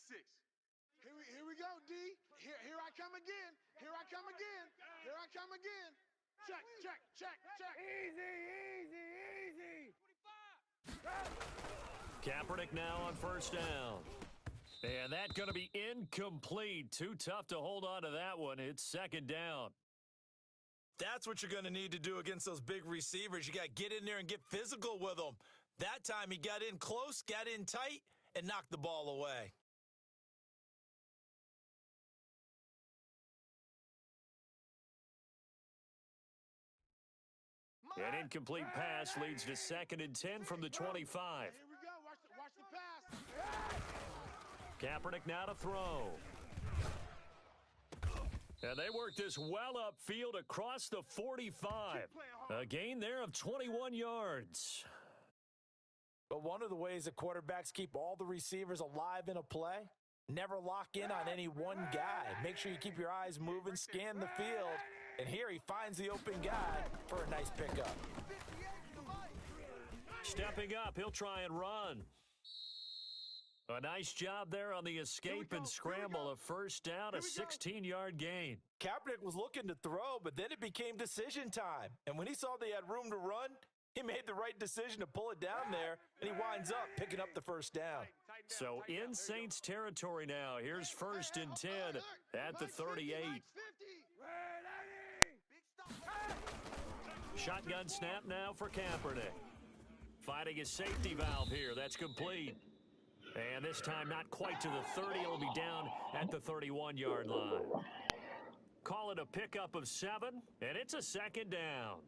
Here we go, D. Here I come again. Here I come again. Here I come again. Check, check, check, check. Easy. 25. Kaepernick now on first down. And that's going to be incomplete. Too tough to hold on to that one. It's second down. That's what you're going to need to do against those big receivers. You got to get in there and get physical with them. That time he got in close, got in tight, and knocked the ball away. An incomplete pass leads to 2nd and 10 from the 25. Here we go. Watch the pass. Kaepernick now to throw. And they work this well upfield across the 45. A gain there of 21 yards. But one of the ways that quarterbacks keep all the receivers alive in a play, never lock in on any one guy. Make sure you keep your eyes moving, scan the field, and here he finds the open guy for a nice pickup. Stepping up, he'll try and run. A nice job there on the escape and scramble. A first down, a 16-yard gain. Kaepernick was looking to throw, but then it became decision time. And when he saw they had room to run, he made the right decision to pull it down there, and he winds up picking up the first down. So in Saints territory now. Here's 1st and 10 at the 38. Shotgun snap now for Kaepernick. Finding a safety valve here. That's complete. And this time not quite to the 30. It'll be down at the 31-yard line. Call it a pickup of 7, and it's a second down.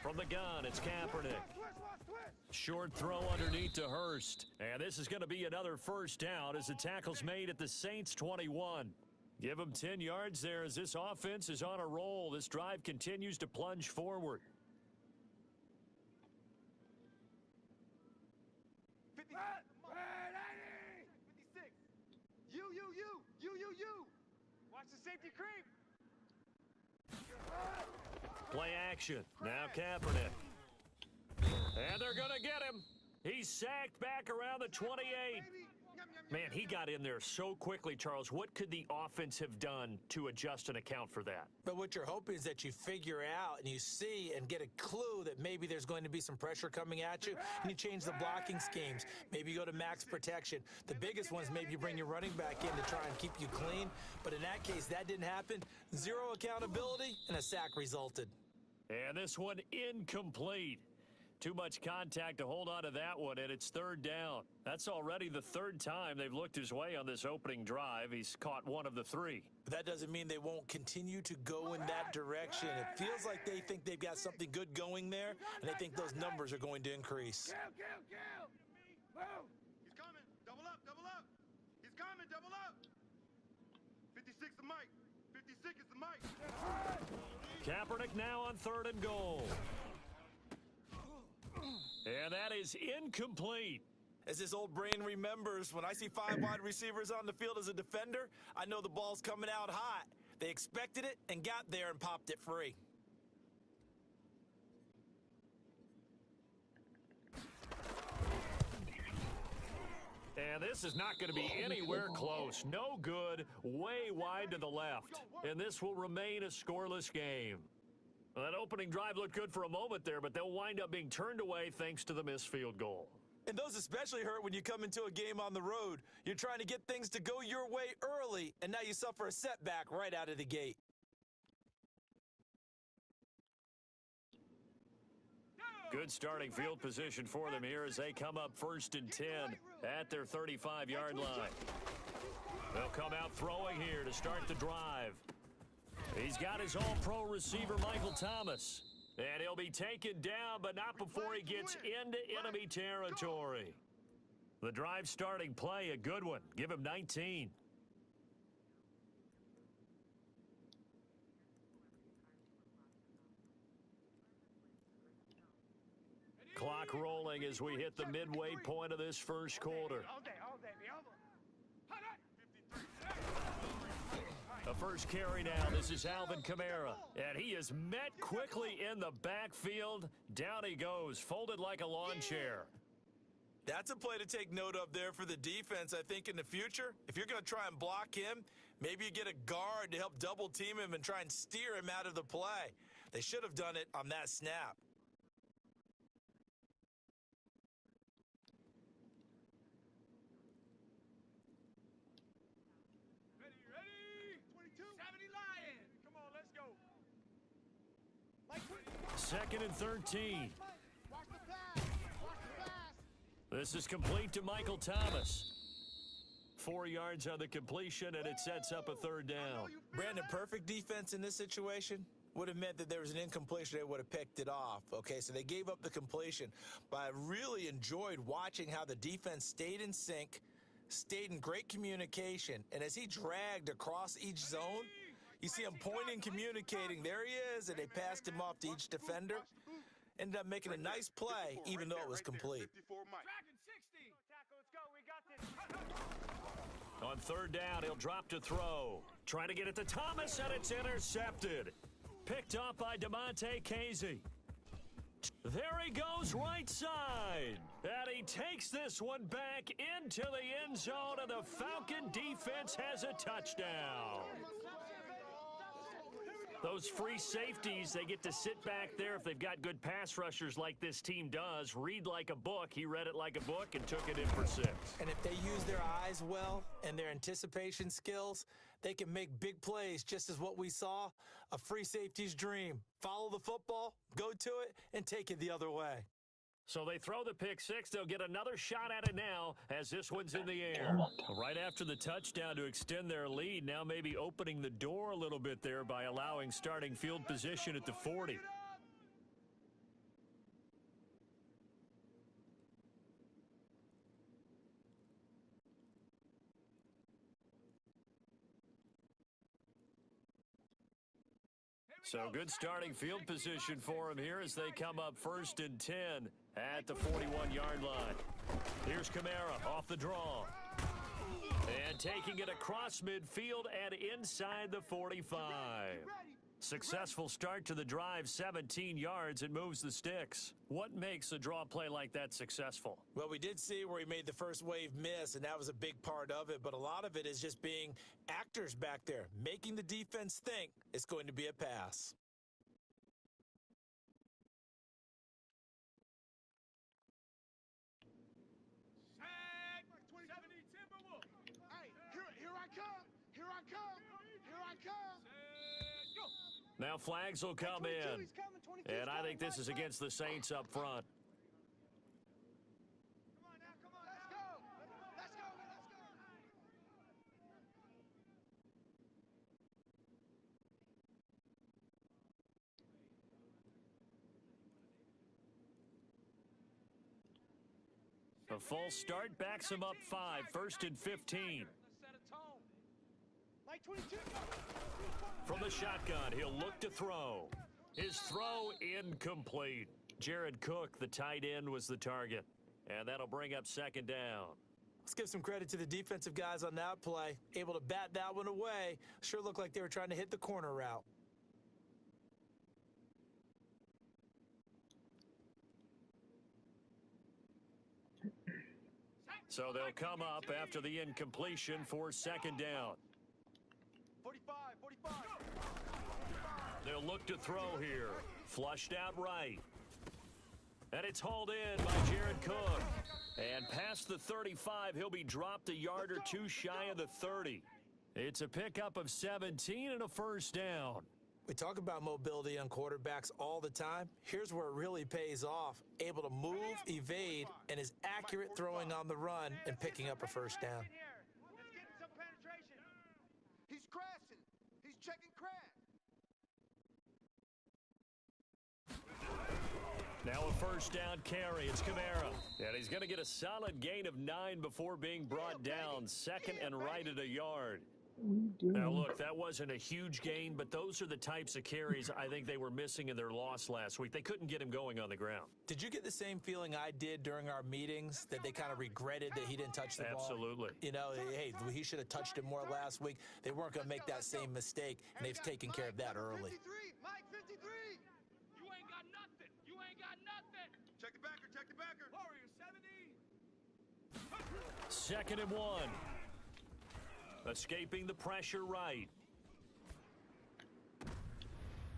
From the gun, it's Kaepernick. Short throw underneath to Hurst. And this is going to be another first down as the tackle's made at the Saints 21. Give them 10 yards there as this offense is on a roll. This drive continues to plunge forward. 56. You. Watch the safety creep. Play action. Now Kaepernick. And they're going to get him. He's sacked back around the 28. Man, he got in there so quickly, Charles. What could the offense have done to adjust and account for that? But what you're hoping is that you figure out and you see and get a clue that maybe there's going to be some pressure coming at you, and you change the blocking schemes. Maybe you go to max protection. The biggest one is maybe you bring your running back in to try and keep you clean. But in that case, that didn't happen. Zero accountability, and a sack resulted. And this one incomplete. Too much contact to hold on to that one, and it's 3rd down. That's already the 3rd time they've looked his way on this opening drive. He's caught 1 of the 3. But that doesn't mean they won't continue to go in that direction. It feels like they think they've got something good going there, and they think those numbers are going to increase. Kill. Move. He's coming. Double up. He's coming. Double up. 56 the mic. 56 is the mic. Kaepernick now on 3rd and goal. And that is incomplete. As this old brain remembers, when I see 5 wide receivers on the field as a defender, I know the ball's coming out hot. They expected it and got there and popped it free. And this is not going to be anywhere close. No good, way wide to the left. And this will remain a scoreless game. Well, that opening drive looked good for a moment there, but they'll wind up being turned away thanks to the missed field goal. And those especially hurt when you come into a game on the road. You're trying to get things to go your way early, and now you suffer a setback right out of the gate. Good starting field position for them here as they come up 1st and 10 at their 35-yard line. They'll come out throwing here to start the drive. He's got his all-pro receiver, Michael Thomas. And he'll be taken down, but not before he gets into enemy territory. The drive starting play, a good one. Give him 19. Clock rolling as we hit the midway point of this first quarter. All day, mi amor. The first carry now. This is Alvin Kamara, and he is met quickly in the backfield. Down he goes, folded like a lawn chair. That's a play to take note of there for the defense, I think, in the future. If you're going to try and block him, maybe you get a guard to help double team him and try and steer him out of the play. They should have done it on that snap. Ready? 22. 70 Lion. Come on, let's go. Second and 13. Watch the pass. Watch the pass. This is complete to Michael Thomas. 4 yards on the completion, and it sets up a third down. Brandon, perfect defense in this situation would have meant that there was an incompletion. They would have picked it off. Okay, so they gave up the completion. But I really enjoyed watching how the defense stayed in sync, stayed in great communication. And as he dragged across each zone, you see him pointing, communicating. There he is, and they passed him off to each defender. Ended up making a nice play, even though it was complete. Dragon 60. Tackle, let's go. We got this. On third down, he'll drop to throw. Trying to get it to Thomas, and it's intercepted. Picked up by DeMonte Casey. There he goes, right side. And he takes this one back into the end zone, and the Falcon defense has a touchdown. Those free safeties, they get to sit back there if they've got good pass rushers like this team does. Read like a book. He read it like a book and took it in for 6. And if they use their eyes well and their anticipation skills, they can make big plays, just as what we saw, a free safety's dream. Follow the football, go to it, and take it the other way. So they throw the pick 6. They'll get another shot at it now as this one's in the air. Right after the touchdown to extend their lead, now maybe opening the door a little bit there by allowing starting field position at the 40. So good starting field position for him here as they come up 1st and 10 at the 41-yard line. Here's Kamara off the draw. And taking it across midfield and inside the 45. Successful start to the drive, 17 yards. It moves the sticks. What makes a draw play like that successful? Well, we did see where he made the first wave miss, and that was a big part of it. But a lot of it is just being actors back there, making the defense think it's going to be a pass. Sack. 70 Timberwolf. Hey, here I come. Here I come. Here I come. Go. Now flags will come in. And I think this is against the Saints up front. Come on now, come on. Let's go. Let's go. A full start backs him up 5, 1st and 15. Let's set a tone. Like 22. From the shotgun, he'll look to throw. His throw incomplete. Jared Cook, the tight end, was the target. And that'll bring up 2nd down. Let's give some credit to the defensive guys on that play. Able to bat that one away. Sure looked like they were trying to hit the corner route. So they'll come up after the incompletion for 2nd down. 45. They'll look to throw here. Flushed out right. And it's hauled in by Jared Cook. And past the 35, he'll be dropped a yard or 2 shy of the 30. It's a pickup of 17 and a 1st down. We talk about mobility on quarterbacks all the time. Here's where it really pays off. Able to move, evade, and is accurate throwing on the run and picking up a 1st down. Let's get some penetration. He's crashing. He's checking crash. Now a 1st down carry. It's Kamara. And he's going to get a solid gain of 9 before being brought down. 2nd and right at a yard. Now, look, that wasn't a huge gain, but those are the types of carries I think they were missing in their loss last week. They couldn't get him going on the ground. Did you get the same feeling I did during our meetings, that they kind of regretted that he didn't touch the ball? Absolutely. You know, hey, he should have touched it more last week. They weren't going to make that same mistake, and they've taken care of that early. 53, Mike 53. You ain't got nothing. You ain't got nothing. Check the backer, check the backer. Warrior 70. 2nd and 1. Escaping the pressure right.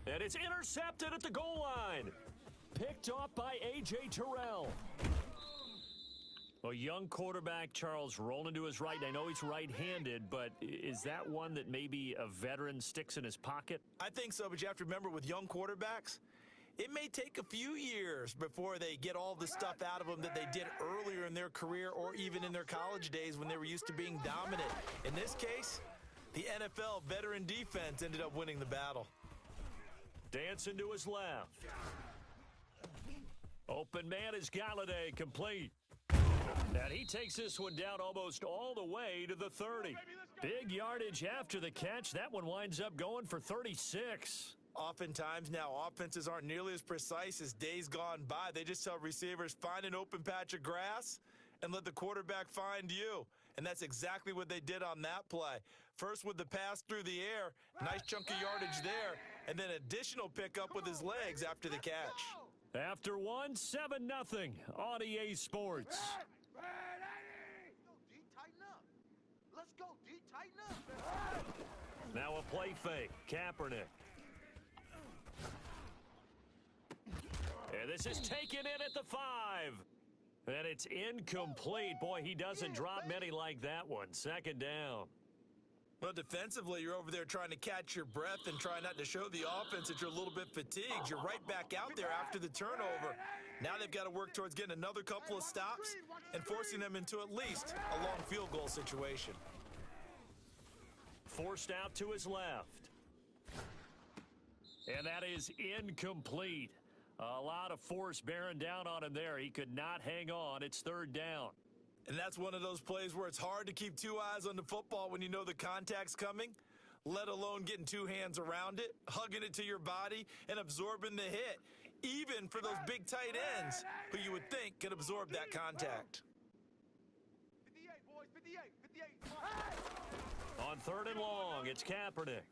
And it's intercepted at the goal line. Picked off by A.J. Terrell. A young quarterback, Charles, rolling to his right. I know he's right-handed, but is that one that maybe a veteran sticks in his pocket? I think so, but you have to remember with young quarterbacks, it may take a few years before they get all the stuff out of them that they did earlier in their career or even in their college days when they were used to being dominant. In this case, the NFL veteran defense ended up winning the battle. Dancing to his left. Open man is Galladay, complete. And he takes this one down almost all the way to the 30. Big yardage after the catch. That one winds up going for 36. Oftentimes now, offenses aren't nearly as precise as days gone by. They just tell receivers, find an open patch of grass and let the quarterback find you. And that's exactly what they did on that play. First with the pass through the air, nice chunk of yardage there, and then additional pickup with his legs after the catch. After 1, 7-0 on EA Sports. Go, D, tighten up. Let's go, D, tighten up. Now a play fake. Kaepernick. And this is taken in at the 5. And it's incomplete. Boy, he doesn't drop many like that one. 2nd down. Well, defensively, you're over there trying to catch your breath and try not to show the offense that you're a little bit fatigued. You're right back out there after the turnover. Now they've got to work towards getting another couple of stops and forcing them into at least a long field goal situation. Forced out to his left. And that is incomplete. A lot of force bearing down on him there. He could not hang on. It's 3rd down. And that's one of those plays where it's hard to keep 2 eyes on the football when you know the contact's coming, let alone getting 2 hands around it, hugging it to your body, and absorbing the hit, even for those big tight ends who you would think could absorb that contact. 58, boys, 58. On 3rd and long, it's Kaepernick.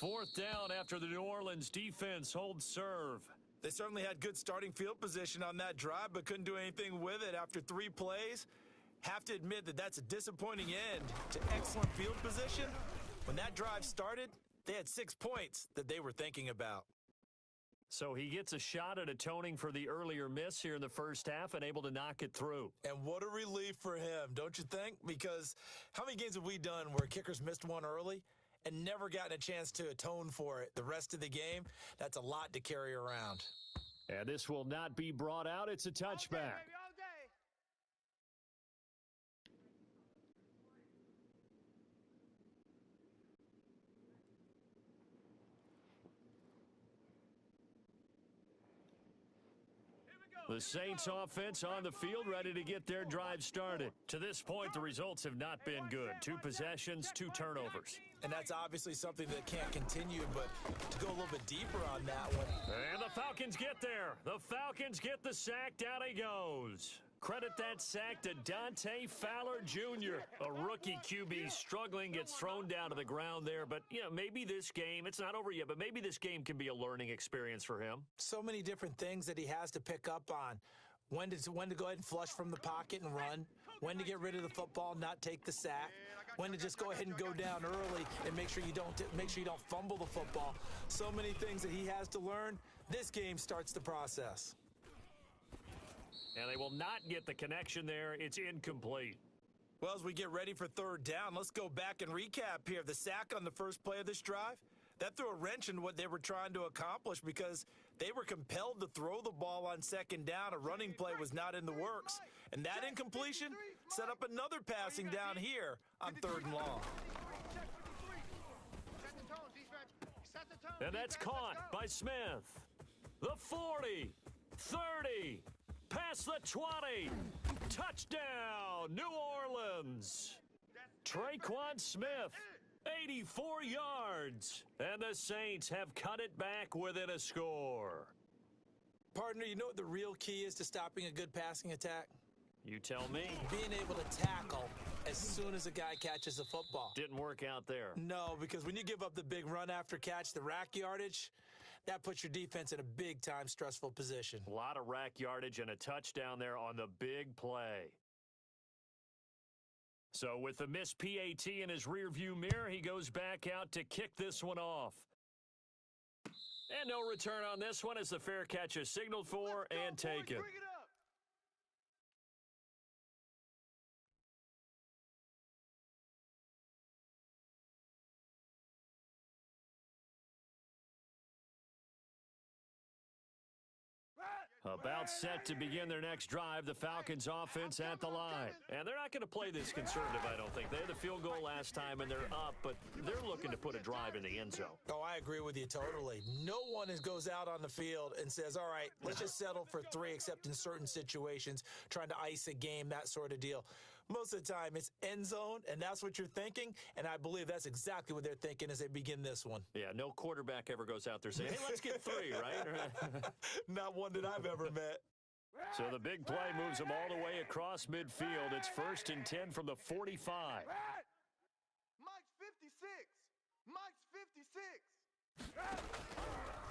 4th down after the New Orleans defense holds serve. They certainly had good starting field position on that drive, but couldn't do anything with it after 3 plays. Have to admit that that's a disappointing end to excellent field position. When that drive started, they had 6 points that they were thinking about. So he gets a shot at atoning for the earlier miss here in the first half and able to knock it through. And what a relief for him, don't you think? Because how many games have we done where kickers missed one early and never gotten a chance to atone for it the rest of the game? That's a lot to carry around. And this will not be brought out. It's a touchback. The Saints offense on the field, ready to get their drive started. To this point, the results have not been good. 2 possessions, 2 turnovers. And that's obviously something that can't continue, but to go a little bit deeper on that one. And the Falcons get there. The Falcons get the sack. Down he goes. Credit that sack to Dante Fowler Jr. A rookie QB struggling, gets thrown down to the ground there. But, you know, maybe this game, it's not over yet, but maybe this game can be a learning experience for him. So many different things that he has to pick up on. When to go ahead and flush from the pocket and run. When to get rid of the football, not take the sack. When to just go ahead and go down early and make sure you don't fumble the football. So many things that he has to learn. This game starts the process. And they will not get the connection there. It's incomplete. Well, as we get ready for 3rd down, let's go back and recap here. The sack on the first play of this drive, that threw a wrench in what they were trying to accomplish because they were compelled to throw the ball on 2nd down. A running play was not in the works. And that incompletion set up another passing down here on 3rd and long. And that's caught by Smith. The 40, 30, past the 20. Touchdown, New Orleans. Traquan Smith 84 yards. And the Saints have cut it back within a score. Partner, you know what the real key is to stopping a good passing attack? You tell me. Being able to tackle as soon as a guy catches the football. Didn't work out there. No, because when you give up the big run after catch, the rack yardage, that puts your defense in a big-time stressful position. A lot of rack yardage and a touchdown there on the big play. So with the missed PAT in his rearview mirror, he goes back out to kick this one off. And no return on this one as the fair catch is signaled for and taken. Bring it up. About set to begin their next drive, the Falcons offense at the line. And they're not going to play this conservative, I don't think. They had the field goal last time, and they're up, but they're looking to put a drive in the end zone. Oh, I agree with you totally. No one goes out on the field and says, all right, let's just settle for 3, except in certain situations, trying to ice a game, that sort of deal. Most of the time, it's end zone, and that's what you're thinking, and I believe that's exactly what they're thinking as they begin this one. Yeah, no quarterback ever goes out there saying, hey, let's get 3, right? Not one that I've ever met. So the big play moves them all the way across midfield. It's 1st and 10 from the 45. Mike's 56. Mike's 56.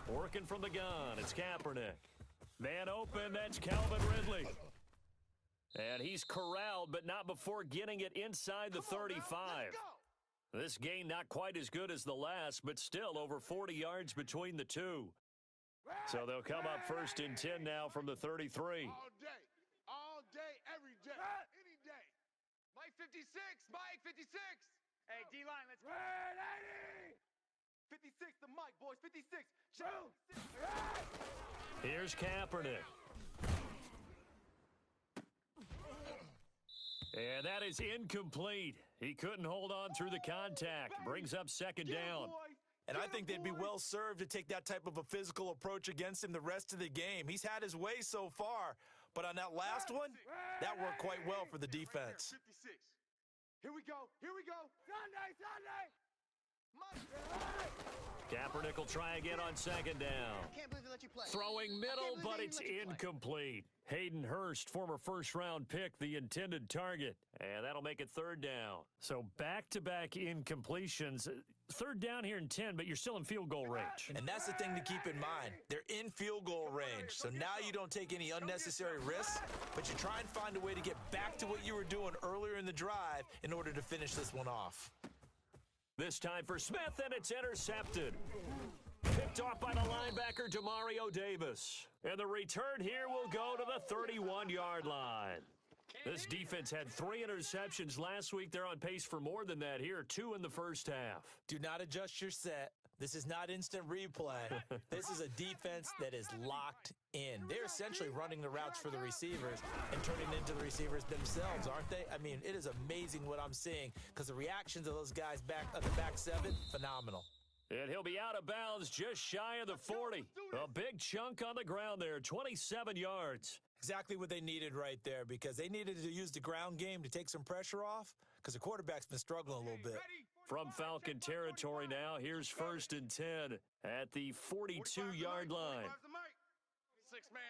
Working from the gun, it's Kaepernick. Man open, that's Calvin Ridley. And he's corralled, but not before getting it inside the 35. This gain not quite as good as the last, but still over 40 yards between the two. So they'll come up 1st and 10 now from the 33. All day, every day, any day. Mike 56. Mike 56. Hey, D-line, let's go. 56 to Mike, boys. 56. Here's Kaepernick. And that is incomplete. He couldn't hold on through the contact. Brings up 2nd down. And I think they'd be well served to take that type of a physical approach against him the rest of the game. He's had his way so far, but on that last one, that worked quite well for the defense. 56. Here we go. Sunday. Kaepernick will try again on 2nd down. I can't believe they let you play. Throwing middle, but it's incomplete. Hayden Hurst, former first-round pick, the intended target. And that'll make it 3rd down. So back-to-back incompletions. 3rd down here in 10, but you're still in field goal range. And that's the thing to keep in mind. They're in field goal range. So now you don't take any unnecessary risks, but you try and find a way to get back to what you were doing earlier in the drive in order to finish this one off. This time for Smith, and it's intercepted. Picked off by the linebacker, Demario Davis. And the return here will go to the 31-yard line. This defense had 3 interceptions last week. They're on pace for more than that here, 2 in the first half. Do not adjust your set. This is not instant replay. This is a defense that is locked in. They're essentially running the routes for the receivers and turning into the receivers themselves, aren't they? I mean, it is amazing what I'm seeing because the reactions of those guys back on the back 7, phenomenal. And he'll be out of bounds just shy of the 40. A big chunk on the ground there, 27 yards. Exactly what they needed right there because they needed to use the ground game to take some pressure off because the quarterback's been struggling a little bit. From Falcon territory now, here's 1st and 10 at the 42-yard line. 6 man.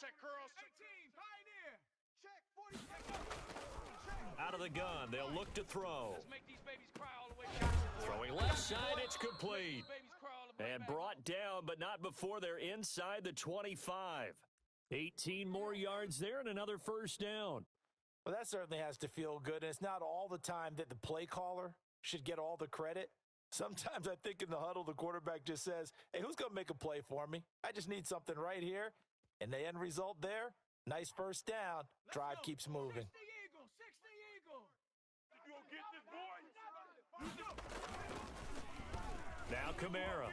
Check curls. 18, pioneer. Out of the gun, they'll look to throw. Let's make these babies cry all the way. Throwing left side, it's complete. And brought down, but not before they're inside the 25. 18 more yards there and another 1st down. Well, that certainly has to feel good, and it's not all the time that the play caller should get all the credit. Sometimes I think in the huddle, the quarterback just says, hey, who's going to make a play for me? I just need something right here. And the end result there, nice 1st down. Drive keeps moving. 60 Eagle. You gonna get this, boy? Now Kamara.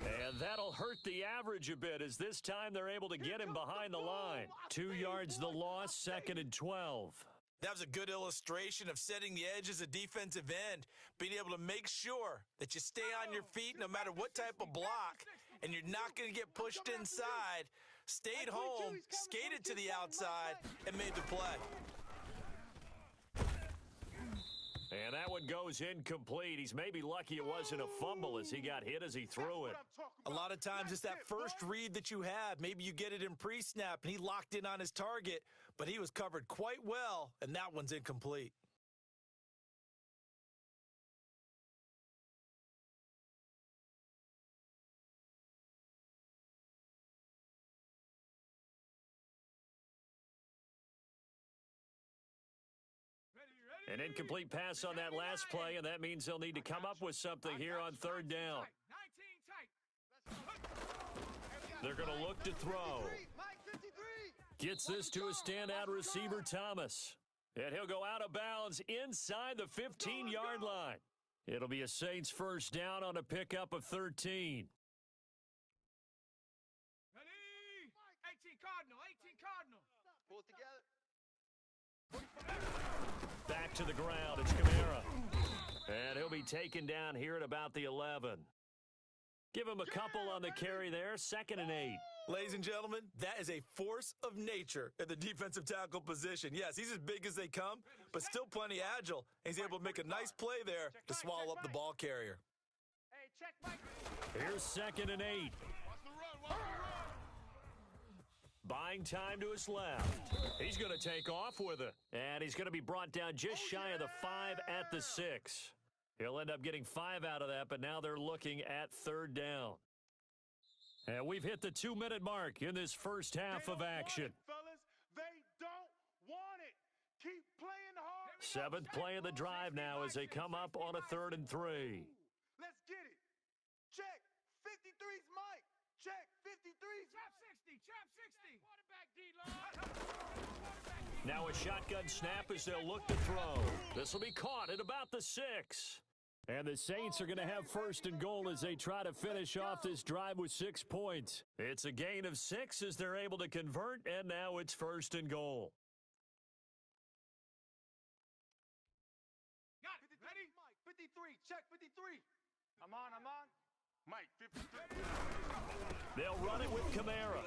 And that'll hurt the average a bit as this time they're able to get him behind the line. 2 yards the loss, 2nd and 12. That was a good illustration of setting the edge as a defensive end, being able to make sure that you stay on your feet no matter what type of block, and you're not going to get pushed inside. Stayed home, skated to the outside, and made the play. And that one goes incomplete. He's maybe lucky it wasn't a fumble as he got hit as he threw it. A lot of times it's that first read that you have. Maybe you get it in pre-snap, and he locked in on his target, but he was covered quite well, and that one's incomplete. An incomplete pass on that last play, and that means they'll need to come up with something here on third down. They're going to look to throw. Gets this to a standout receiver, Thomas. And he'll go out of bounds inside the 15-yard line. It'll be a Saints first down on a pickup of 13. 18 Cardinal, 18 Cardinal. Pull it together. Back to the ground, it's Kamara. And he'll be taken down here at about the 11. Give him a couple on the carry there, 2nd and 8. Ladies and gentlemen, that is a force of nature at the defensive tackle position. Yes, he's as big as they come, but still plenty agile. He's able to make a nice play there to swallow up the ball carrier. Hey, check Mike. Here's 2nd and 8. Watch the run, watch the run. Buying time to his left. He's going to take off with it. And he's going to be brought down just shy of the 5 at the 6. He'll end up getting 5 out of that, but now they're looking at third down. And we've hit the 2-minute mark in this first half of action. Fellas, they don't want it. Keep playing hard. 7th play of the drive now as they come up on a 3rd and 3. Let's get it. Check. 53's Mike. Check. 53's. Trap 60. Trap 60. Quarterback D-line. Now a shotgun snap as they'll look to throw. This will be caught at about the 6. And the Saints are going to have 1st and goal as they try to finish off this drive with 6 points. It's a gain of 6 as they're able to convert, and now it's 1st and goal. Got it. Ready? Mike, 53. Check 53. I'm on. Mike, 53. They'll run it with Kamara.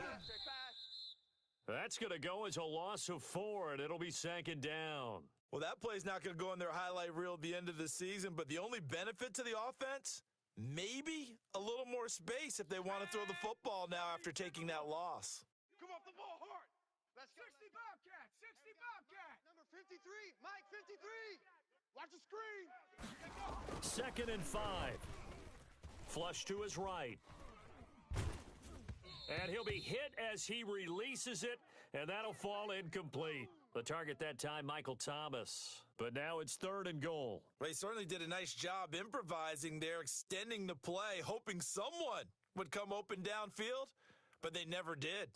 That's going to go as a loss of 4, and it'll be 2nd down. Well, that play's not going to go in their highlight reel at the end of the season, but the only benefit to the offense, maybe a little more space if they want to throw the football now after taking that loss. Come off the ball hard. Let's go. 60 Bobcat. 60 Bobcat. Number 53. Mike, 53. Watch the screen. 2nd and 5. Flush to his right. And he'll be hit as he releases it, and that'll fall incomplete. The target that time, Michael Thomas. But now it's 3rd and goal. Well, he certainly did a nice job improvising there, extending the play, hoping someone would come open downfield, but they never did.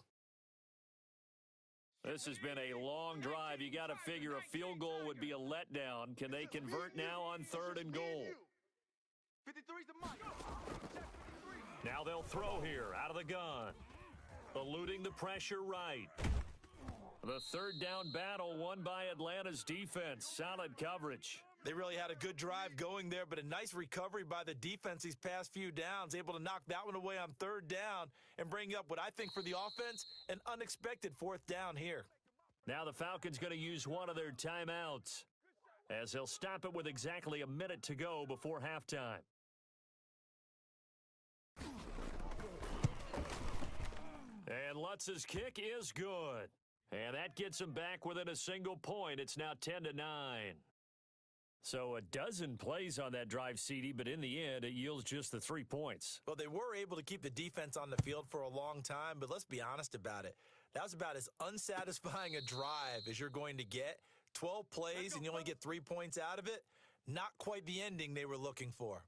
This has been a long drive. You got to figure a field goal would be a letdown. Can they convert now on 3rd and goal? 53's the Mike. Now they'll throw here out of the gun. Eluding the pressure right. The 3rd down battle won by Atlanta's defense. Solid coverage. They really had a good drive going there, but a nice recovery by the defense these past few downs, able to knock that one away on 3rd down and bring up what I think for the offense, an unexpected 4th down here. Now the Falcons going to use one of their timeouts as they'll stop it with exactly a minute to go before halftime. And Lutz's kick is good. And that gets him back within a single point. It's now 10-9. So a dozen plays on that drive, CD, but in the end, it yields just the 3 points. Well, they were able to keep the defense on the field for a long time, but let's be honest about it. That was about as unsatisfying a drive as you're going to get. 12 plays and you only get 3 points out of it. Not quite the ending they were looking for.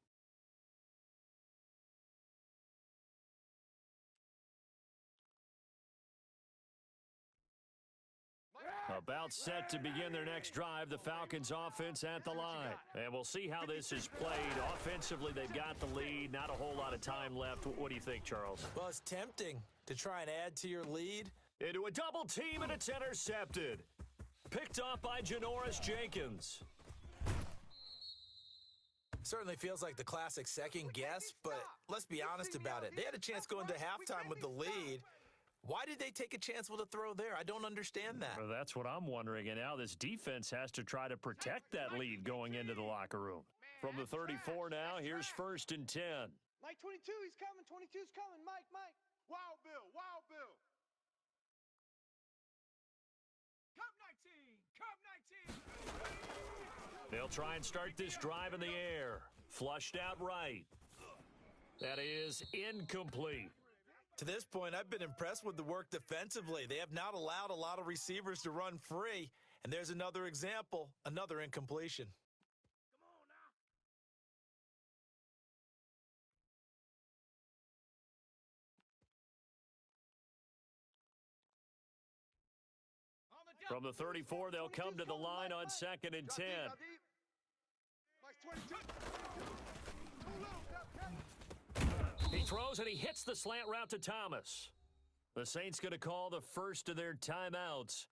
About set to begin their next drive, the Falcons offense at the line. And we'll see how this is played. Offensively, they've got the lead. Not a whole lot of time left. What do you think, Charles? Well, it's tempting to try and add to your lead. Into a double team, and it's intercepted. Picked off by Janoris Jenkins. Certainly feels like the classic second guess, but let's be honest about it. They had a chance going to halftime with the lead. Why did they take a chance with a throw there? I don't understand that. Well, that's what I'm wondering. And now this defense has to try to protect that lead going into the locker room. From the 34 now, here's 1st and 10. Mike 22, he's coming. 22's coming. Mike. Wild Bill. Come 19. They'll try and start this drive in the air. Flushed out right. That is incomplete. To this point, I've been impressed with the work defensively. They have not allowed a lot of receivers to run free. And there's another example, another incompletion. From the 34, they'll come to the line on 2nd and 10. He throws and he hits the slant route to Thomas. The Saints going to call the first of their timeouts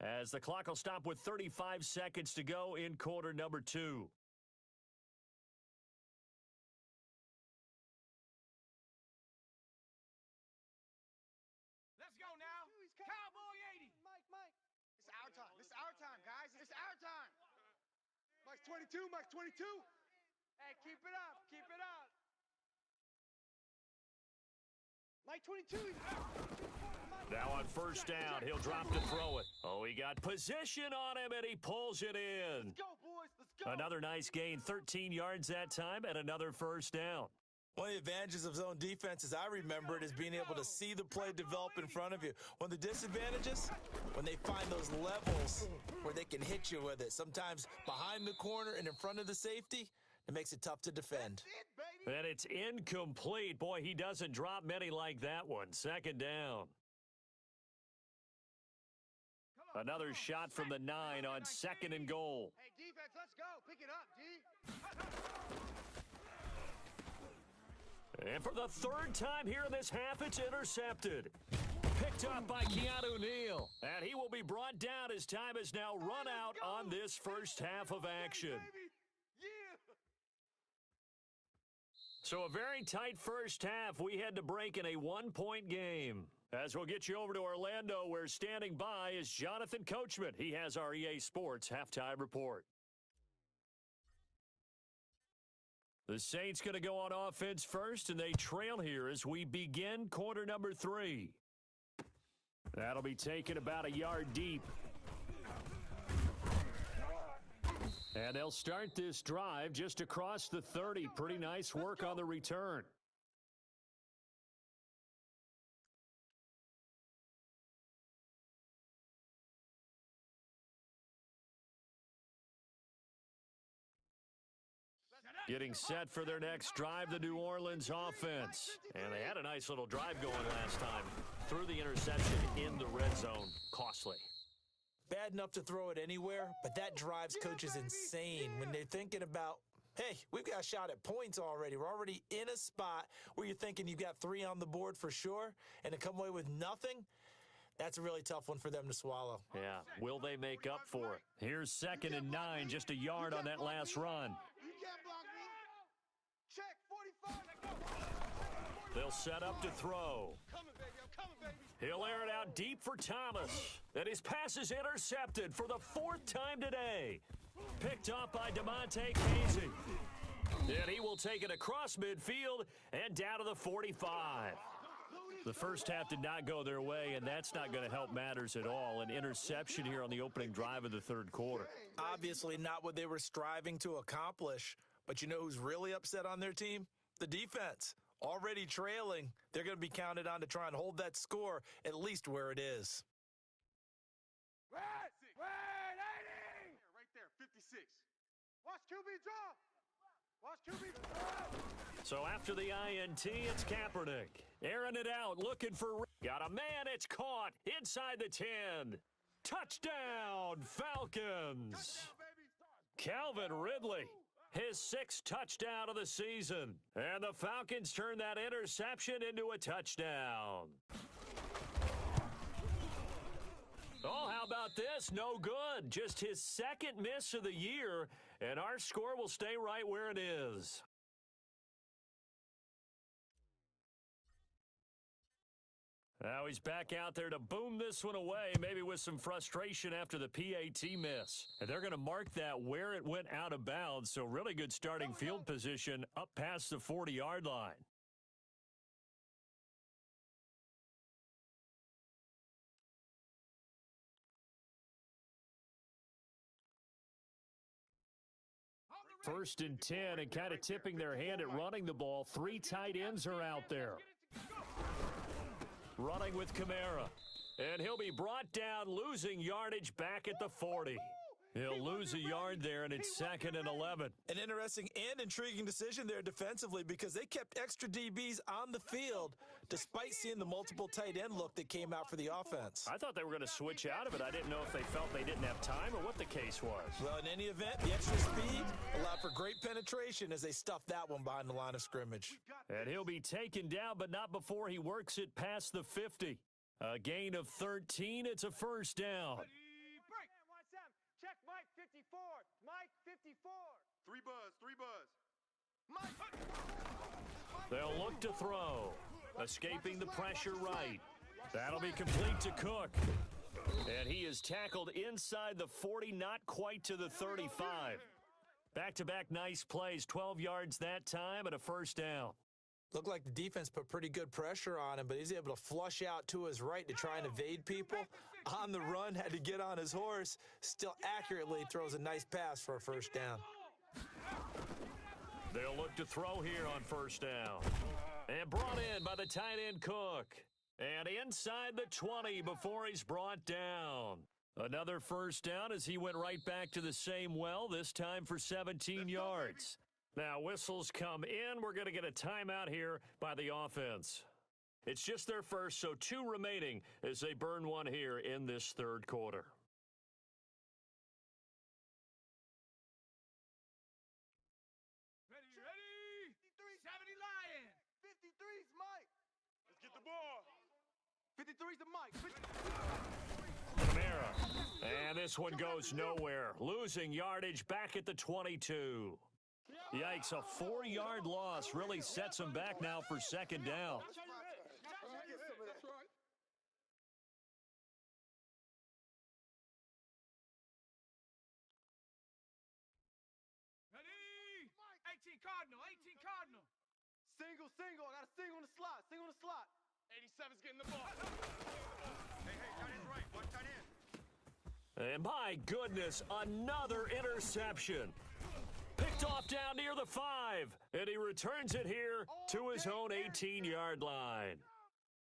as the clock will stop with 35 seconds to go in quarter number 2. Let's go now. Cowboy 80. Mike. It's our time. It's our time, guys. It's our time. Mike's 22. Hey, keep it up. Mike 22. Now on 1st down, he'll drop to throw it. Oh, he got position on him, and he pulls it in. Let's go, boys. Let's go. Another nice gain, 13 yards that time, and another 1st down. One of the advantages of zone defense, as I remember it, is being able to see the play develop in front of you. One of the disadvantages, when they find those levels where they can hit you with it, sometimes behind the corner and in front of the safety, it makes it tough to defend. And it's incomplete. Boy, he doesn't drop many like that one. 2nd down. Another shot from the 9 on 2nd and goal. Hey, defense, let's go. Pick it up, D. And for the 3rd time here in this half, it's intercepted. Picked up by Keanu Neal. And he will be brought down as time is now run out on this first half of action. So a very tight first half. We had to break in a 1-point game. As we'll get you over to Orlando, where standing by is Jonathan Coachman. He has our EA Sports halftime report. The Saints going to go on offense first, and they trail here as we begin quarter number 3. That'll be taken about a yard deep. And they'll start this drive just across the 30. Pretty nice work on the return. Getting set for their next drive, the New Orleans offense. And they had a nice little drive going last time. Threw the interception in the red zone. Costly. Bad enough to throw it anywhere, but that drives coaches insane when they're thinking about, hey, we've got a shot at points already. We're already in a spot where you're thinking you've got 3 on the board for sure, and to come away with nothing, that's a really tough one for them to swallow. Yeah, will they make up for it? Here's 2nd and 9, just a yard on that last run. You can't block me. Check, 45. They'll set up to throw. Coming, baby. I'm coming, baby. He'll air it out deep for Thomas. And his pass is intercepted for the 4th time today. Picked up by DeMonte Casey. And he will take it across midfield and down to the 45. The first half did not go their way, and that's not going to help matters at all. An interception here on the opening drive of the 3rd quarter. Obviously not what they were striving to accomplish. But you know who's really upset on their team? The defense. Already trailing, they're going to be counted on to try and hold that score at least where it is. Right 80. Right there, 56. Watch QB draw. Watch QB draw. So after the INT, it's Kaepernick. Airing it out, looking for... Got a man, it's caught inside the 10. Touchdown, Falcons. Touchdown, baby. Calvin Ridley. His 6th touchdown of the season. And the Falcons turn that interception into a touchdown. Oh, how about this? No good. Just his 2nd miss of the year, and our score will stay right where it is. Now he's back out there to boom this one away, maybe with some frustration after the PAT miss. And they're going to mark that where it went out of bounds, so really good starting field position up past the 40-yard line. First and 10, and kind of tipping their hand at running the ball. 3 tight ends are out there. Running with Kamara. And he'll be brought down, losing yardage back at the 40. He'll lose a yard there, and it's 2nd and 11. An interesting and intriguing decision there defensively because they kept extra DBs on the field despite seeing the multiple tight end look that came out for the offense. I thought they were going to switch out of it. I didn't know if they felt they didn't have time or what the case was. Well, in any event, the extra speed allowed for great penetration as they stuffed that one behind the line of scrimmage. And he'll be taken down, but not before he works it past the 50. A gain of 13. It's a first down. Check Mike 54. Mike 54. 3 buzz, 3 buzz. Mike. They'll look to throw. Escaping the pressure right. That'll be complete to Cook. And he is tackled inside the 40, not quite to the 35. Back-to-back nice plays, 12 yards that time and a first down. Looked like the defense put pretty good pressure on him, but he's able to flush out to his right to try and evade people. On the run, had to get on his horse. Still accurately throws a nice pass for a first down. They'll look to throw here on first down. And brought in by the tight end Cook. And inside the 20 before he's brought down. Another first down as he went right back to the same well, this time for 17 yards. Now, whistles come in. We're going to get a timeout here by the offense. It's just their first, so 2 remaining as they burn one here in this third quarter. Ready. 70 Lion. 53's Mike. Let's get the ball. 53's the Mike. Kamara. And this one goes nowhere. Losing yardage back at the 22. Yikes, a 4-yard loss really sets them back now for second down. Ready? 18 Cardinal. Single. I got a single in the slot. 87's getting the ball. Hey, tight end's right. Watch tight end. And my goodness, another interception. Picked off down near the 5, and he returns it here to his own 18-yard line.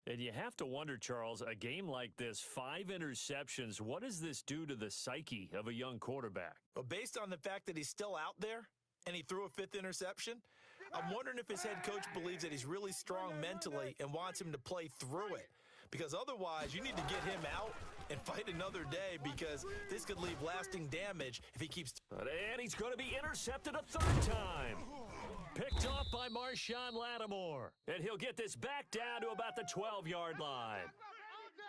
And you have to wonder, Charles, a game like this, 5 interceptions, what does this do to the psyche of a young quarterback? Well, based on the fact that he's still out there and he threw a 5th interception, I'm wondering if his head coach believes that he's really strong mentally and wants him to play through it. Because otherwise, you need to get him out and fight another day because this could leave lasting damage if he keeps... And he's going to be intercepted a 3rd time. Picked off by Marshawn Lattimore. And he'll get this back down to about the 12-yard line.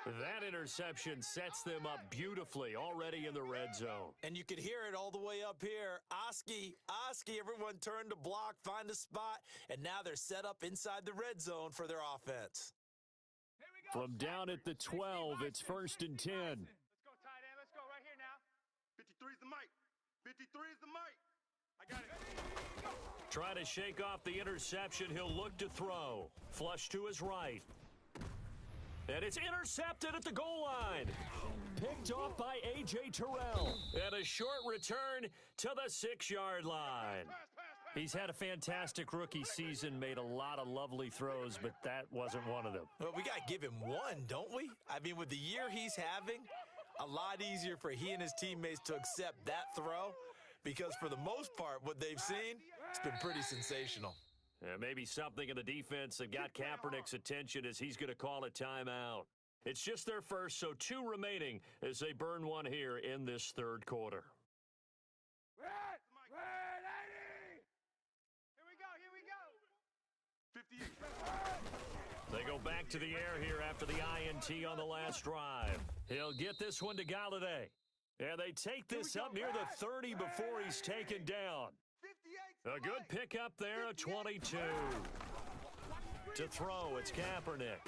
That interception sets them up beautifully already in the red zone. And you could hear it all the way up here. Oski, everyone turned to block, find a spot, and now they're set up inside the red zone for their offense. From down at the 12, it's 1st and 10. Let's go, tight end. Let's go right here now. 53's the Mike. 53's the Mike. I got it. Trying to shake off the interception. He'll look to throw. Flush to his right. And it's intercepted at the goal line. Picked off by A.J. Terrell. And a short return to the 6-yard line. He's had a fantastic rookie season, made a lot of lovely throws, but that wasn't one of them. Well, we got to give him one, don't we? I mean, with the year he's having, a lot easier for he and his teammates to accept that throw because for the most part, what they've seen, it's been pretty sensational. Maybe something in the defense that got Kaepernick's attention as he's going to call a timeout. It's just their first, so 2 remaining as they burn one here in this third quarter. They go back to the air here after the INT on the last drive. He'll get this one to Galladay. And they take this up near the 30 before he's taken down. A good pickup there, a 22. To throw, it's Kaepernick.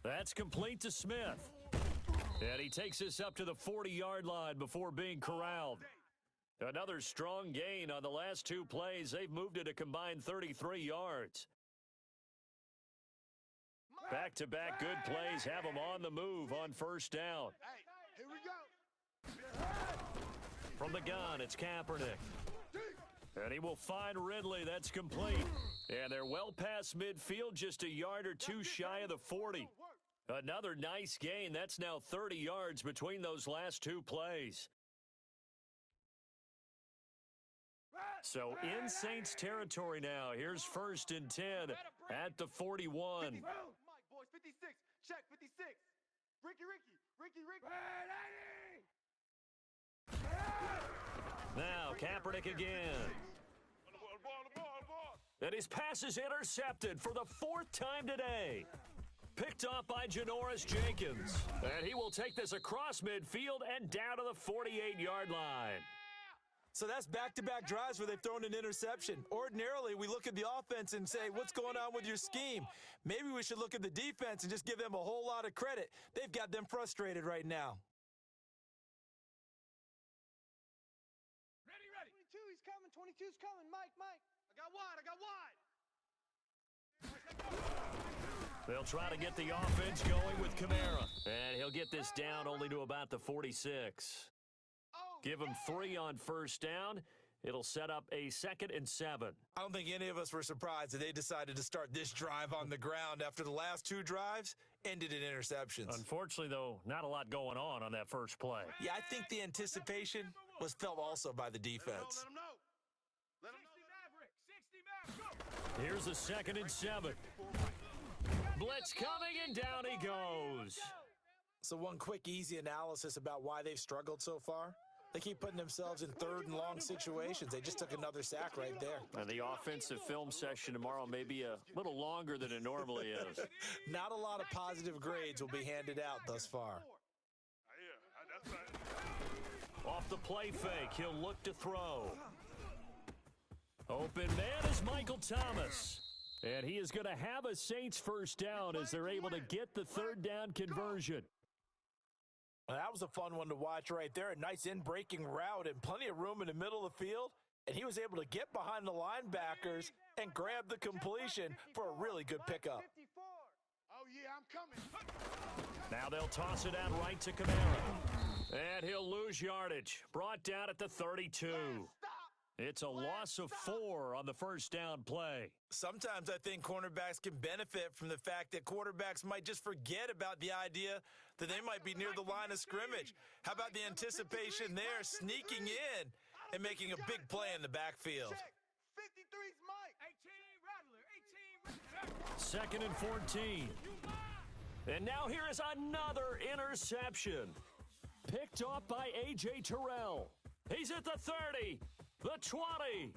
That's complete to Smith. And he takes this up to the 40-yard line before being corralled. Another strong gain on the last two plays. They've moved it a combined 33 yards. Back-to-back good plays have them on the move on first down. Hey, here we go. From the gun, it's Kaepernick. And he will find Ridley. That's complete. And they're well past midfield, just a yard or two shy of the 40. Another nice gain. That's now 30 yards between those last two plays. So in Saints territory now. Here's 1st and 10 at the 41. 50, Mike, boys, 56. Check, 56. Ricky. Now Kaepernick again. And his pass is intercepted for the 4th time today. Picked off by Janoris Jenkins. And he will take this across midfield and down to the 48-yard line. So that's back-to-back drives where they've thrown an interception. Ordinarily, we look at the offense and say, what's going on with your scheme? Maybe we should look at the defense and just give them a whole lot of credit. They've got them frustrated right now. Ready. 22's coming. Mike. I got wide. They'll try to get the offense going with Kamara. And he'll get this down only to about the 46. Give him 3 on first down. It'll set up a 2nd and 7. I don't think any of us were surprised that they decided to start this drive on the ground after the last 2 drives ended in interceptions. Unfortunately, though, not a lot going on that first play. Yeah, I think the anticipation was felt also by the defense. Let him know. Here's a 2nd and 7. Blitz coming, and down he goes. So one quick, easy analysis about why they've struggled so far. They keep putting themselves in 3rd and long situations. They just took another sack right there. And the offensive film session tomorrow may be a little longer than it normally is. Not a lot of positive grades will be handed out thus far. Off the play fake, he'll look to throw. Open man is Michael Thomas. And he is going to have a Saints first down as they're able to get the 3rd down conversion. Well, that was a fun one to watch right there. A nice in-breaking route and plenty of room in the middle of the field. And he was able to get behind the linebackers and grab the completion for a really good pickup. Oh, yeah, I'm coming. Now they'll toss it out right to Kamara. And he'll lose yardage. Brought down at the 32. It's a loss of 4 on the first down play. Sometimes I think cornerbacks can benefit from the fact that quarterbacks might just forget about the idea that they might be near the line of scrimmage. How about the anticipation there, sneaking in and making a big play in the backfield? 53's Mike. 2nd and 14. And now here is another interception. Picked off by A.J. Terrell. He's at the 30. The 20.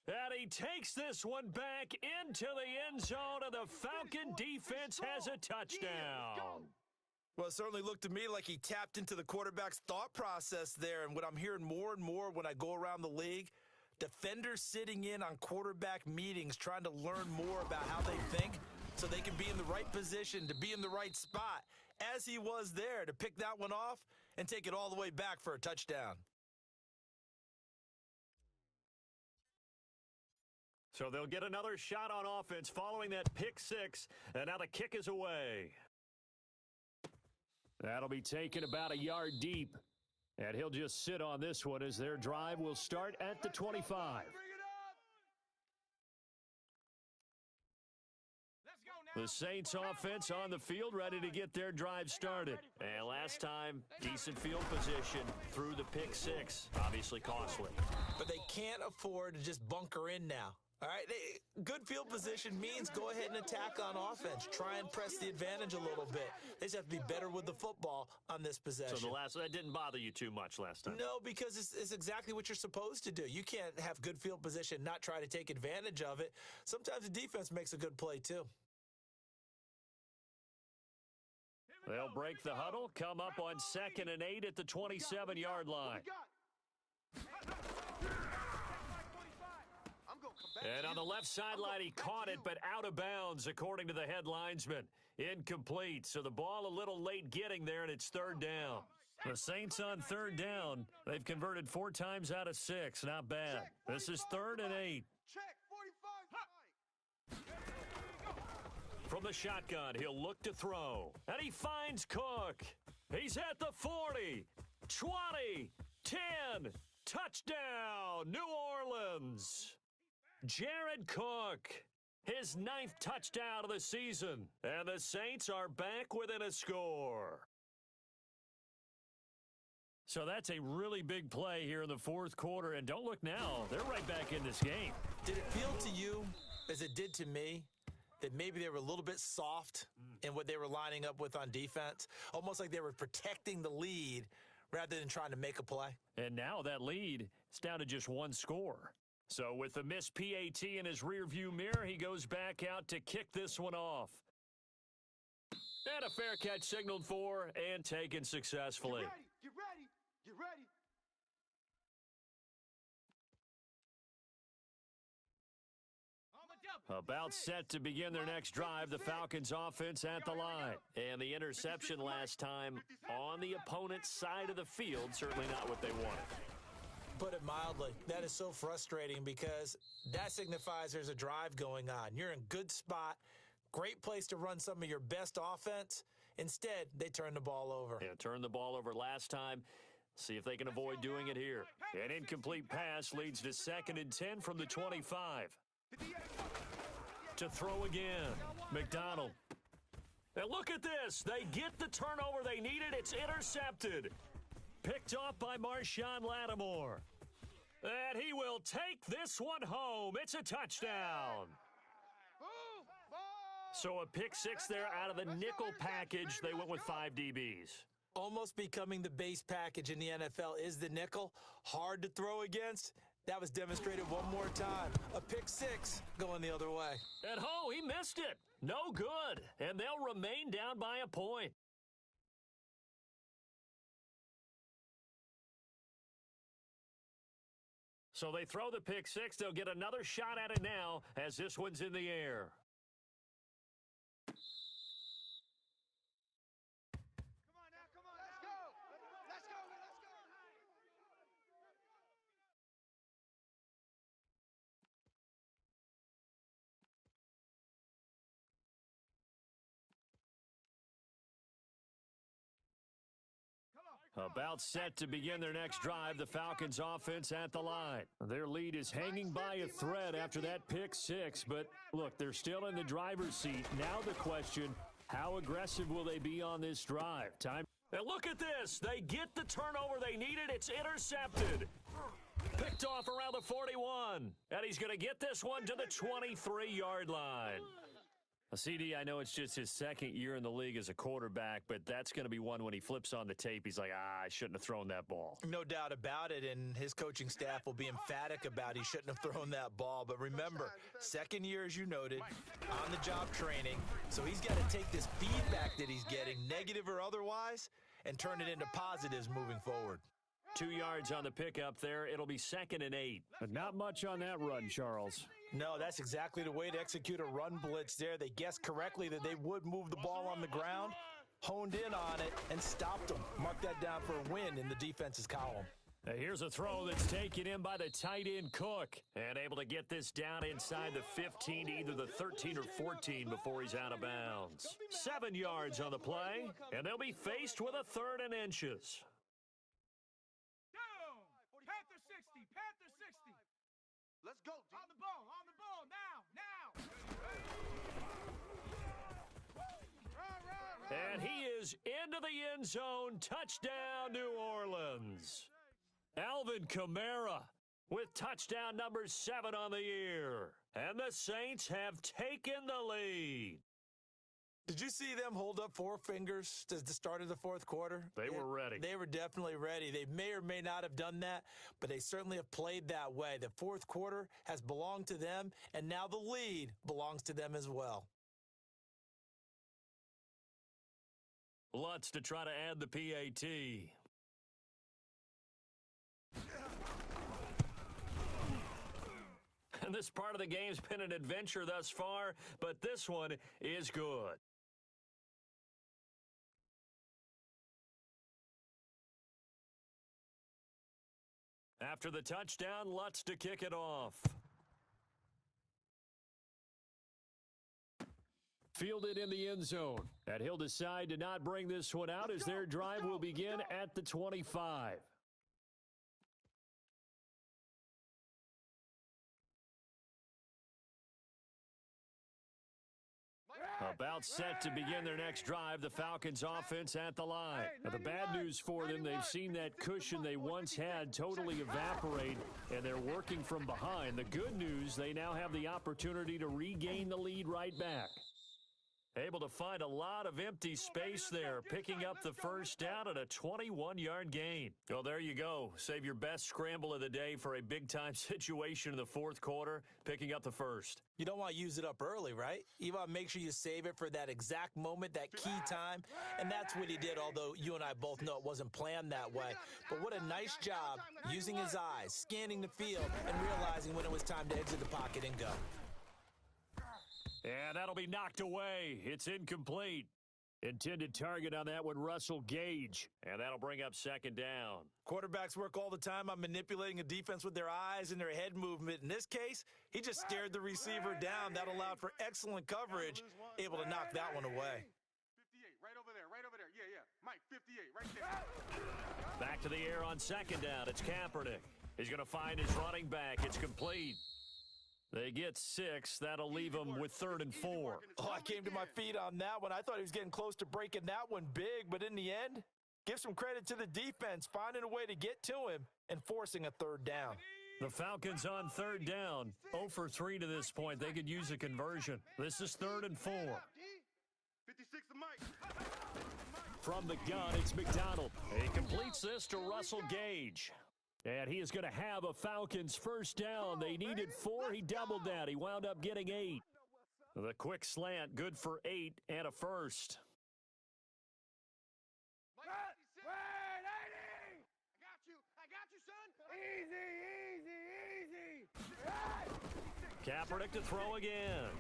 And he takes this one back into the end zone, and the Falcon defense has a touchdown. Well, it certainly looked to me like he tapped into the quarterback's thought process there. And what I'm hearing more and more when I go around the league, defenders sitting in on quarterback meetings trying to learn more about how they think so they can be in the right position, to be in the right spot, as he was there, to pick that one off and take it all the way back for a touchdown. So they'll get another shot on offense following that pick 6, and now the kick is away. That'll be taken about a yard deep, and he'll just sit on this one as their drive will start at the 25. The Saints offense on the field, ready to get their drive started. And last time, decent field position through the pick 6, obviously costly. But they can't afford to just bunker in now. All right, good field position means go ahead and attack on offense. Try and press the advantage a little bit. They just have to be better with the football on this possession. So that didn't bother you too much last time? No, because it's exactly what you're supposed to do. You can't have good field position, not try to take advantage of it. Sometimes the defense makes a good play, too. They'll break the huddle, come up on 2nd and 8 at the 27-yard line. And on the left sideline, he caught it, but out of bounds, according to the head linesman. Incomplete, so the ball a little late getting there, and it's third down. The Saints on third down. They've converted 4 times out of 6. Not bad. This is 3rd and 8. Check 45. From the shotgun, he'll look to throw. And he finds Cook. He's at the 40, 20, 10. Touchdown, New Orleans. Jared Cook, his 9th touchdown of the season. And the Saints are back within a score. So that's a really big play here in the 4th quarter. And don't look now, they're right back in this game. Did it feel to you, as it did to me, that maybe they were a little bit soft in what they were lining up with on defense? Almost like they were protecting the lead rather than trying to make a play. And now that lead is down to just 1 score. So with the missed PAT in his rearview mirror, he goes back out to kick this one off. And a fair catch signaled for and taken successfully. Get ready. Get ready. About set to begin their next drive, the Falcons offense at the line. And the interception last time on the opponent's side of the field, certainly not what they wanted. Put it mildly, that is so frustrating because that signifies there's a drive going on. You're in good spot, great place to run some of your best offense. Instead, they turn the ball over. Yeah, turned the ball over last time. See if they can avoid doing it here. An incomplete pass leads to 2nd and 10 from the 25. To throw again, McDonald. And look at this. They get the turnover they needed. It's intercepted. Picked off by Marshawn Lattimore. And he will take this one home. It's a touchdown. So a pick 6 there out of the nickel package. They went with 5 DBs. Almost becoming the base package in the NFL is the nickel. Hard to throw against. That was demonstrated one more time. A pick 6 going the other way. And he missed it. No good. And they'll remain down by a point. So they throw the pick 6. They'll get another shot at it now as this one's in the air. About set to begin their next drive, the Falcons offense at the line. Their lead is hanging by a thread after that pick 6, but look, they're still in the driver's seat. Now the question, how aggressive will they be on this drive? And look at this. They get the turnover they needed. It's intercepted. Picked off around the 41. And he's going to get this one to the 23-yard line. CD, I know it's just his 2nd year in the league as a quarterback, but that's going to be one when he flips on the tape. He's like, I shouldn't have thrown that ball. No doubt about it, and his coaching staff will be emphatic about he shouldn't have thrown that ball. But remember, 2nd year, as you noted, on-the-job training, so he's got to take this feedback that he's getting, negative or otherwise, and turn it into positives moving forward. 2 yards on the pickup there. It'll be 2nd and 8. But not much on that run, Charles. No, that's exactly the way to execute a run blitz there. They guessed correctly that they would move the ball on the ground, honed in on it, and stopped them. Mark that down for a win in the defense's column. Now here's a throw that's taken in by the tight end Cook. And able to get this down inside the 15 to either the 13 or 14 before he's out of bounds. 7 yards on the play, and they'll be faced with a 3rd and inches. Panther 60, Panther 60. Let's go, D. On the ball, now. And he is into the end zone. Touchdown, New Orleans. Alvin Kamara with touchdown number 7 on the year. And the Saints have taken the lead. Did you see them hold up 4 fingers to the start of the 4th quarter? They were ready. They were definitely ready. They may or may not have done that, but they certainly have played that way. The 4th quarter has belonged to them, and now the lead belongs to them as well. Lutz to try to add the PAT. And this part of the game's been an adventure thus far, but this one is good. After the touchdown, Lutz to kick it off. Fielded in the end zone. And he'll decide to not bring this one out as their drive will begin at the 25. About set to begin their next drive, the Falcons offense at the line. Now, the bad news for them, they've seen that cushion they once had totally evaporate, and they're working from behind. The good news, they now have the opportunity to regain the lead right back. Able to find a lot of empty space there, picking up the first down at a 21-yard gain. Well, there you go. Save your best scramble of the day for a big-time situation in the fourth quarter, picking up the first. You don't want to use it up early, right? You want to make sure you save it for that exact moment, that key time, and that's what he did, although you and I both know it wasn't planned that way. But what a nice job using his eyes, scanning the field, and realizing when it was time to exit the pocket and go. And that'll be knocked away. It's incomplete. Intended target on that one, Russell Gage. And that'll bring up second down. Quarterbacks work all the time on manipulating a defense with their eyes and their head movement. In this case, he just stared the receiver down. That allowed for excellent coverage, able to knock that one away. 58, right over there. Yeah. Mike, 58, right there. Back to the air on second down. It's Kaepernick. He's going to find his running back. It's complete. They get 6. That'll leave him with 3rd and 4. Oh, I came to my feet on that one. I thought he was getting close to breaking that one big, but in the end, give some credit to the defense, finding a way to get to him and forcing a 3rd down. The Falcons on 3rd down. 0 for 3 to this point. They could use a conversion. This is 3rd and 4. 56 to Mike. From the gun, it's McDonald. He completes this to Russell Gage. And he is going to have a Falcons first down. They needed 4. He doubled that. He wound up getting 8. The quick slant, good for 8 and a first. I got you, son. Easy. Kaepernick to throw again.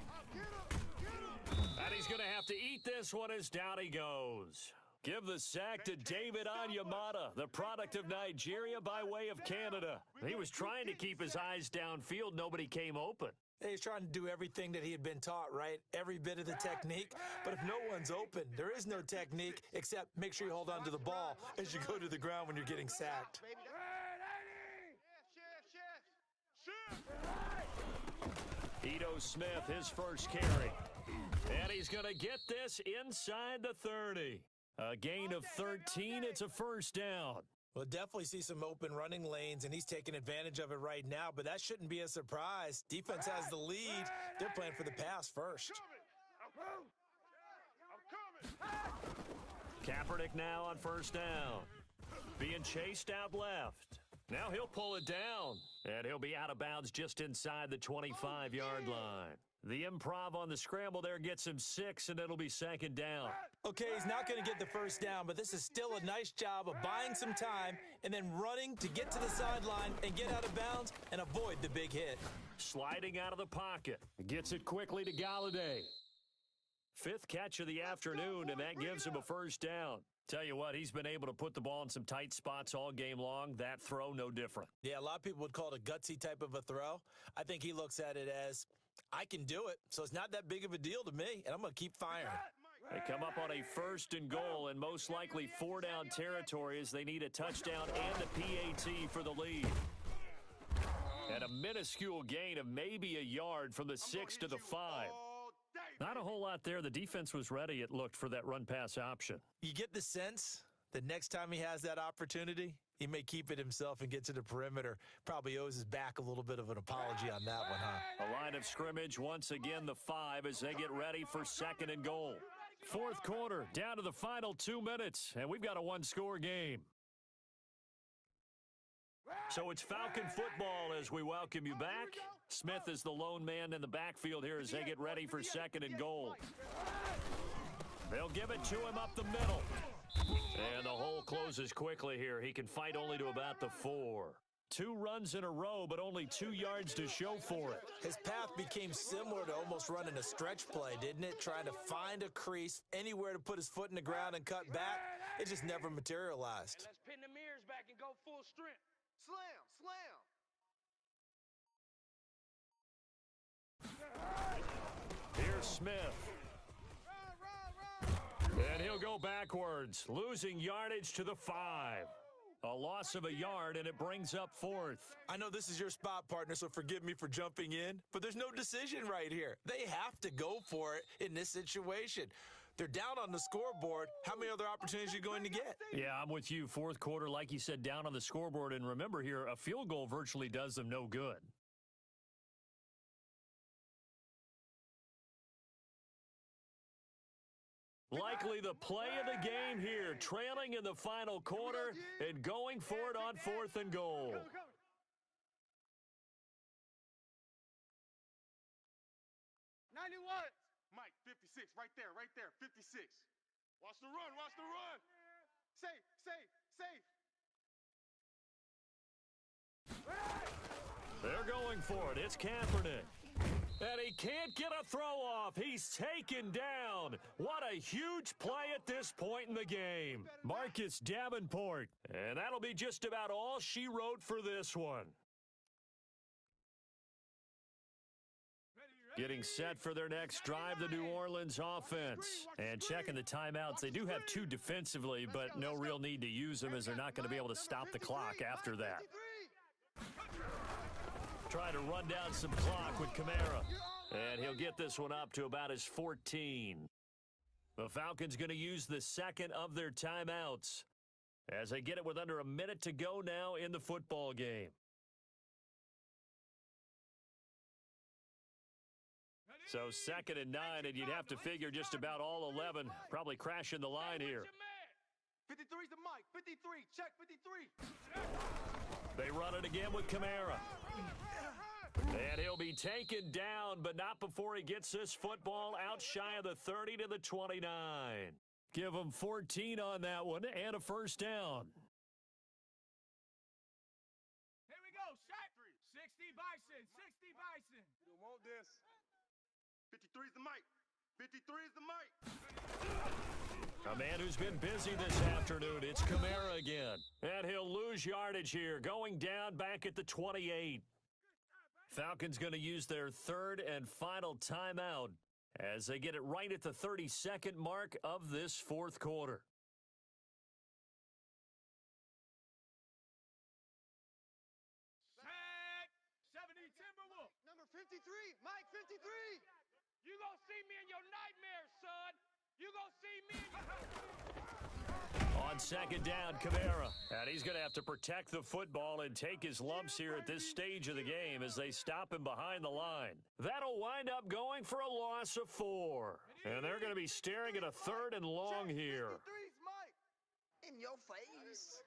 And he's going to have to eat this one as down he goes. Give the sack to David Onyemata, the product of Nigeria by way of Canada. He was trying to keep his eyes downfield. Nobody came open. He's trying to do everything that he had been taught, right? Every bit of the technique. But if no one's open, there is no technique except make sure you hold on to the ball as you go to the ground when you're getting sacked. Ito Smith, his first carry. And he's going to get this inside the 30. A gain of 13. It's a first down. We'll definitely see some open running lanes, and he's taking advantage of it right now, but that shouldn't be a surprise. Defense has the lead. They're playing for the pass first. Kaepernick now on first down. Being chased out left. Now he'll pull it down, and he'll be out of bounds just inside the 25-yard line. The improv on the scramble there gets him 6, and it'll be second down. Okay, he's not going to get the first down, but this is still a nice job of buying some time and then running to get to the sideline and get out of bounds and avoid the big hit. Sliding out of the pocket. Gets it quickly to Galladay. 5th catch of the afternoon, and that gives him a first down. Tell you what, he's been able to put the ball in some tight spots all game long. That throw, no different. Yeah, a lot of people would call it a gutsy type of a throw. I think he looks at it as, I can do it, so it's not that big of a deal to me, and I'm going to keep firing. They come up on a 1st and goal, and most likely 4-down territory as they need a touchdown and a PAT for the lead. And a minuscule gain of maybe a yard from the 6 to the 5. Not a whole lot there. The defense was ready, it looked, for that run-pass option. You get the sense that next time he has that opportunity, he may keep it himself and get to the perimeter. Probably owes his back a little bit of an apology on that one, huh? A line of scrimmage, once again the 5 as they get ready for 2nd and goal. 4th quarter, down to the final 2 minutes, and we've got a one-score game. So it's Falcon football as we welcome you back. Smith is the lone man in the backfield here as they get ready for 2nd and goal. They'll give it to him up the middle. And the hole closes quickly here. He can fight only to about the 4. 2 runs in a row, but only 2 yards to show for it. His path became similar to almost running a stretch play, didn't it? Trying to find a crease, anywhere to put his foot in the ground and cut back. It just never materialized. Let's pin the mirrors back and go full strength. Slam, slam. Here's Smith. And he'll go backwards, losing yardage to the 5. A loss of a yard, and it brings up 4th. I know this is your spot, partner, so forgive me for jumping in, but there's no decision right here. They have to go for it in this situation. They're down on the scoreboard. How many other opportunities are you going to get? Yeah, I'm with you. Fourth quarter, like you said, down on the scoreboard. And remember here, a field goal virtually does them no good. Likely the play of the game here, trailing in the final quarter and going for it on 4th and goal. 91. Mike, 56, right there, 56. Watch the run, watch the run. Safe, safe, safe. They're going for it. It's Kaepernick. And he can't get a throw off. He's taken down. What a huge play at this point in the game. Marcus Davenport. And that'll be just about all she wrote for this one. Getting set for their next drive, the New Orleans offense. And checking the timeouts. They do have 2 defensively, but no real need to use them as they're not going to be able to stop the clock after that. Trying to run down some clock with Kamara. And he'll get this one up to about his 14. The Falcons going to use the second of their timeouts as they get it with under a minute to go now in the football game. So 2nd and 9, and you'd have to figure just about all 11 probably crashing the line here. 53's the Mike. 53. Check 53. They run it again with Kamara. And he'll be taken down, but not before he gets this football out shy of the 30 to the 29. Give him 14 on that one and a first down. Here we go. Shot. 60 Bison. 60 Bison. You don't want this. 53's the Mike. 53's the Mike. A man who's been busy this afternoon. It's Kamara again. And he'll lose yardage here, going down back at the 28. Falcons going to use their 3rd and final timeout as they get it right at the 32nd mark of this 4th quarter. Sack. 70 Timberwolves. Number 53. Mike 53. You gonna see me in your nightmares, son. You gonna see me in your... On 2nd down, Kamara. And he's going to have to protect the football and take his lumps here at this stage of the game as they stop him behind the line. That'll wind up going for a loss of 4. And they're going to be staring at a 3rd and long here. 53's Mike. In your face.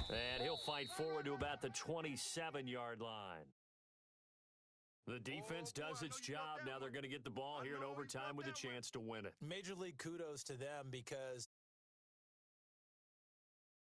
And he'll fight forward to about the 27-yard line. The defense does its job. Now they're going to get the ball here in overtime with a chance to win it. Major league kudos to them because